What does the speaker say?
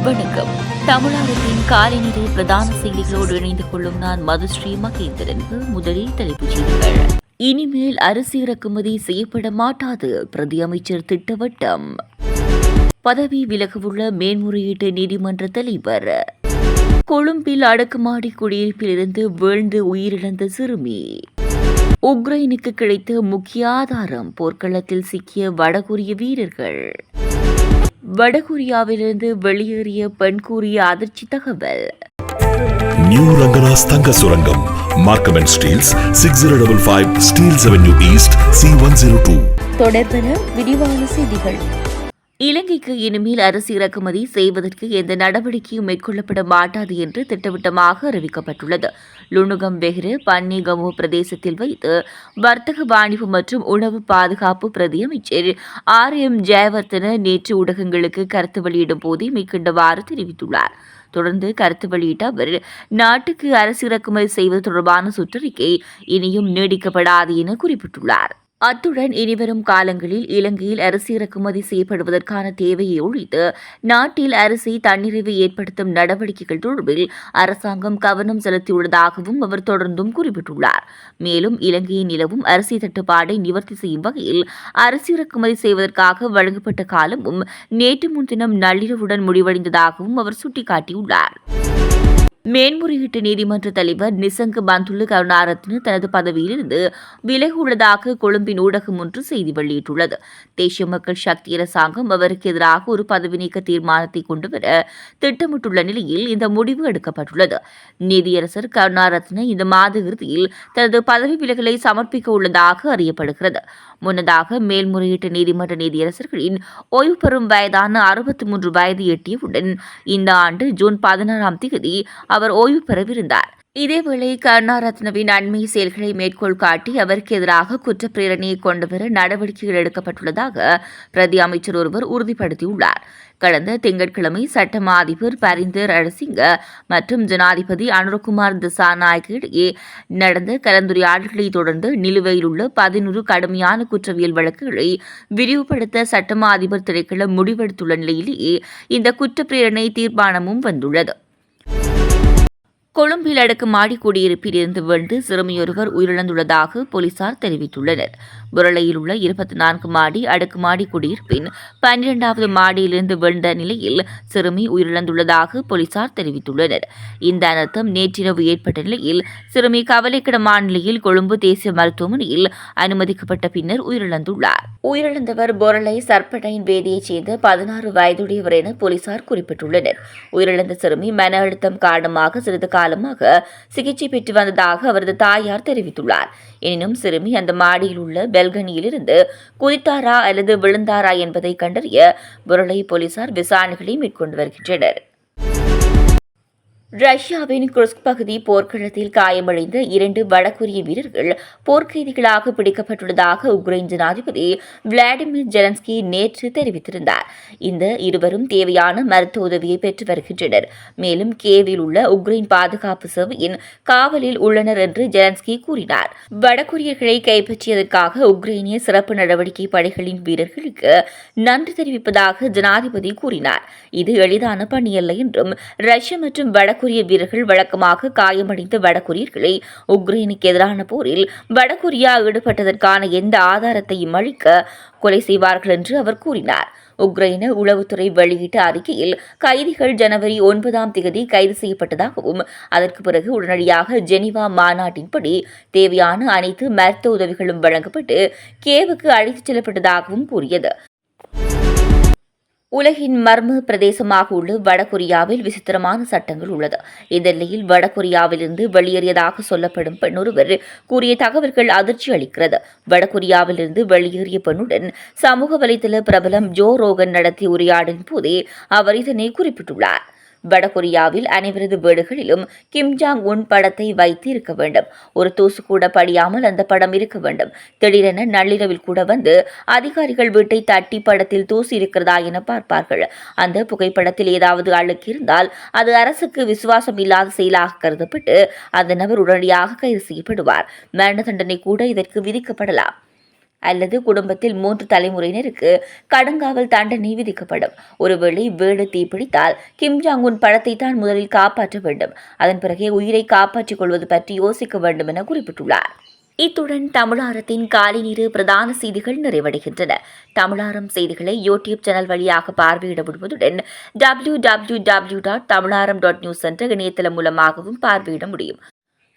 வணக்கம். தமிழகத்தின் காலைநிலை பிரதான செய்திகளோடு இணைந்து கொள்ளும் நான் மதுஸ்ரீ மகேந்திரன். முதலில் தலைப்புச் செய்திகள். இனிமேல் அரிசி இறக்குமதி செய்யப்பட மாட்டாது, பிரதி அமைச்சர் திட்டவட்டம். பதவி விலகவுள்ள மேன்முறையீட்டு நீதிமன்ற தலைவர். கொழும்பில் அடுக்குமாடி குடியிருப்பில் இருந்து வீழ்ந்து உயிரிழந்த சிறுமி. உக்ரைனுக்கு கிடைத்த முக்கிய ஆதாரம், போர்க்களத்தில் சிக்கிய வடகொரிய வீரர்கள். வடகொரியாவிலிருந்து வெளியேறிய பெண் கூறிய அதிர்ச்சி தகவல். நியூ ரங்கனாஸ் தங்க சுரங்கம், Markham and Steeles, 6055 Steeles avenue east, C102. தொடர்பென விரிவான செய்திகள். இலங்கைக்கு இனிமேல் அரிசி இறக்குமதி செய்வதற்கு எந்த நடவடிக்கையும் மேற்கொள்ளப்பட மாட்டாது என்று திட்டவட்டமாக அறிவிக்கப்பட்டுள்ளது. லுணுகம் வெஹ்ர பன்னிகமோ பிரதேசத்தில் வைத்து வர்த்தக வாணிபம் மற்றும் உணவு பாதுகாப்பு பிரதி அமைச்சர் RM ஜெயவர்தன நேற்று ஊடகங்களுக்கு கருத்து வெளியிடும் போதே மேற்கண்டவாறு தெரிவித்துள்ளார். தொடர்ந்து கருத்து வெளியிட்ட அவர், நாட்டுக்கு அரிசி இறக்குமதி செய்வது தொடர்பான சுற்றறிக்கை இனியும் நீடிக்கப்படாது என குறிப்பிட்டுள்ளார். அத்துடன் இனிவரும் காலங்களில் இலங்கையில் அரிசி இறக்குமதி செய்யப்படுவதற்கான தேவையை ஒழித்து நாட்டில் அரிசி தன்னிறைவை ஏற்படுத்தும் நடவடிக்கைகள் தொடர்பில் அரசாங்கம் கவனம் செலுத்தியுள்ளதாகவும் அவர் தொடர்ந்தும் குறிப்பிட்டுள்ளார். மேலும் இலங்கையில் நிலவும் அரிசி தட்டுப்பாடை நிவர்த்தி செய்யும் வகையில் அரிசி இறக்குமதி செய்வதற்காக வழங்கப்பட்ட காலமும் நேற்று முன்தினம் நள்ளிரவுடன் முடிவடைந்ததாகவும் அவர் சுட்டிக்காட்டியுள்ளார். மேன்முறையீட்டு நீதிமன்ற தலைவர் நிசங்க பந்துல கருணாரத்ன தனது பதவியிலிருந்து விலகியுள்ளதாக கொழும்பின் ஊடகம் ஒன்று செய்தி வெளியிட்டுள்ளது. தேசிய மக்கள் சக்தி அரசாங்கம் அவருக்கு எதிராக ஒரு பதவி நீக்க தீர்மானத்தை கொண்டுவர திட்டமிட்டுள்ள நிலையில் இந்த முடிவு எடுக்கப்பட்டுள்ளது. நீதியரசர் கருணாரத்ன இந்த மாத இறுதியில் தனது பதவி விலகலை சமர்ப்பிக்க உள்ளதாக அறியப்படுகிறது. முன்னதாக மேல்முறையீட்டு நீதிமன்ற நீதியரசர்களின் ஓய்வு பெறும் வயதான 63 வயது எட்டியவுடன் இந்த ஆண்டு ஜூன் 16ஆம் தேதி அவர் ஓய்வு பெறவிருந்தார். இதேவேளை கருணாரத்னவின் அண்மை செயல்களை மேற்கோள் காட்டி அவருக்கு எதிராக குற்றப்பிரேரணையை கொண்டுவர நடவடிக்கைகள் எடுக்கப்பட்டுள்ளதாக பிரதி அமைச்சர் ஒருவர் உறுதிப்படுத்தியுள்ளார். கடந்த திங்கட்கிழமை சட்டமா அதிபர் பரிந்த ரணசிங்க மற்றும் ஜனாதிபதி அனுரகுமார் திசாநாயக்க இடையே நடந்த கலந்துரையாடல்களை தொடர்ந்து நிலுவையில் உள்ள 11 கடுமையான குற்றவியல் வழக்குகளை விரிவுபடுத்த சட்டமா அதிபர் திணைக்களம் முடிவெடுத்துள்ள நிலையிலேயே இந்த குற்றப்பிரேரணை தீர்மானமும் வந்துள்ளது. கொழும்பில் அடுக்குமாடி குடியிருப்பில் இருந்து வீழ்ந்து சிறுமியொருவர் உயிரிழந்துள்ளதாக போலீசார் தெரிவித்துள்ளனர். புரளையில் உள்ள 24 மாடி அடுக்குமாடி குடியிருப்பின் 12வது மாடியிலிருந்து வீழ்ந்த நிலையில் சிறுமி உயிரிழந்துள்ளதாக போலீசார் தெரிவித்துள்ளனர். இந்த அனர்த்தம் நேற்றிரவு ஏற்பட்ட நிலையில் சிறுமி கவலைக்கிடமான நிலையில் கொழும்பு தேசிய மருத்துவமனையில் அனுமதிக்கப்பட்ட பின்னர் உயிரிழந்துள்ளார். உயிரிழந்தவர் பொரளை சர்படைன் வேதியைச் சேர்ந்த 16 வயதுடையவர் என போலீசார் குறிப்பிட்டுள்ளனர். உயிரிழந்த சிறுமி மன அழுத்தம் காரணமாக சிறிது காலமாக சிகிச்சை பெற்று வந்ததாக அவரது தாயார் தெரிவித்துள்ளார். எனினும் சிறுமி அந்த மாடியில் உள்ள பெல்கனியிலிருந்து குதித்தாரா அல்லது விழுந்தாரா என்பதை கண்டறிய புரளை போலீசார் விசாரணைகளை மேற்கொண்டு வருகின்றனர். ரஷ்யாவின் குர்ஸ்க் பகுதி போர்க்களத்தில் காயமடைந்த 2 வடகொரிய வீரர்கள் போர்க்கைதிகளாக பிடிக்கப்பட்டுள்ளதாக உக்ரைன் ஜனாதிபதி விளாடிமிர் ஜெலன்ஸ்கி நேற்று தெரிவித்திருந்தார். இந்த இருவரும் தேவையான மருத்துவ உதவியை பெற்று வருகின்றனர். மேலும் கேவில் உள்ள உக்ரைன் பாதுகாப்பு சேவையின் காவலில் உள்ளனர் என்று ஜெலன்ஸ்கி கூறினார். வடகொரியர்களை கைப்பற்றியதற்காக உக்ரைனிய சிறப்பு நடவடிக்கை படைகளின் வீரர்களுக்கு நன்றி தெரிவிப்பதாக ஜனாதிபதி கூறினார். இது எளிதான பணியல்ல என்றும் ரஷ்யா மற்றும் வடகொரிய வீரர்கள் வழக்கமாக காயமடைந்த வடகொரியர்களை உக்ரைனுக்கு எதிரான போரில் வடகொரியா ஈடுபட்டதற்கான எந்த ஆதாரத்தையும் அளிக்க கொலை செய்வார்கள் என்று அவர் கூறினார். உக்ரைன உளவுத்துறை வெளியிட்ட அறிக்கையில் கைதிகள் ஜனவரி 9ஆம் தேதி கைது செய்யப்பட்டதாகவும் அதற்கு பிறகு உடனடியாக ஜெனீவா மாநாட்டின்படி தேவையான அனைத்து மருத்துவ உதவிகளும் வழங்கப்பட்டு கியேவுக்கு அழைத்துச் செல்லப்பட்டதாகவும் கூறியது. உலகின் மர்ம பிரதேசமாக உள்ள வடகொரியாவில் விசித்திரமான சட்டங்கள் உள்ளது. இந்த நிலையில் வடகொரியாவிலிருந்து வெளியேறியதாக சொல்லப்படும் பெண்ணொருவர் கூறிய தகவல்கள் அதிர்ச்சி அளிக்கிறது. வடகொரியாவிலிருந்து வெளியேறிய பெண்ணுடன் சமூக வலைதள பிரபலம் ஜோ ரோகன் நடத்திய உரையாடலின் போதே அவர் இதனை குறிப்பிட்டுள்ளார். வடகொரியாவில் அனைவரது வீடுகளிலும் கிம் ஜாங் உன் படத்தை வைத்து இருக்க வேண்டும். ஒரு தூசு கூட படியாமல் அந்த படம் இருக்க வேண்டும். திடீரென நள்ளிரவில் கூட வந்து அதிகாரிகள் வீட்டை தட்டி படத்தில் தூசு இருக்கிறதா என பார்ப்பார்கள். அந்த புகைப்படத்தில் ஏதாவது அழுக்கு இருந்தால் அது அரசுக்கு விசுவாசம் இல்லாத செயலாக கருதப்பட்டு அந்த நபர் உடனடியாக கைது செய்யப்படுவார். மரண தண்டனை கூட இதற்கு விதிக்கப்படலாம். அல்லது குடும்பத்தில் 3 தலைமுறையினருக்கு கடுங்காவல் தண்டனை விதிக்கப்படும். ஒருவேளை வீடு தீப்பிடித்தால் கிம் ஜாங் உன் படத்தை தான் முதலில் காப்பாற்ற வேண்டும், அதன் பிறகே உயிரை காப்பாற்றிக் கொள்வது பற்றி யோசிக்க வேண்டும் என குறிப்பிட்டுள்ளார். இத்துடன் தமிழாரத்தின் காலை நேர பிரதான செய்திகள் நிறைவடைகின்றன. தமிழாரம் செய்திகளை யூடியூப் சேனல் வழியாக பார்வையிட முடிவதுடன் www.தமிழாரம்.news என்ற இணையதளம் மூலமாகவும் பார்வையிட முடியும்.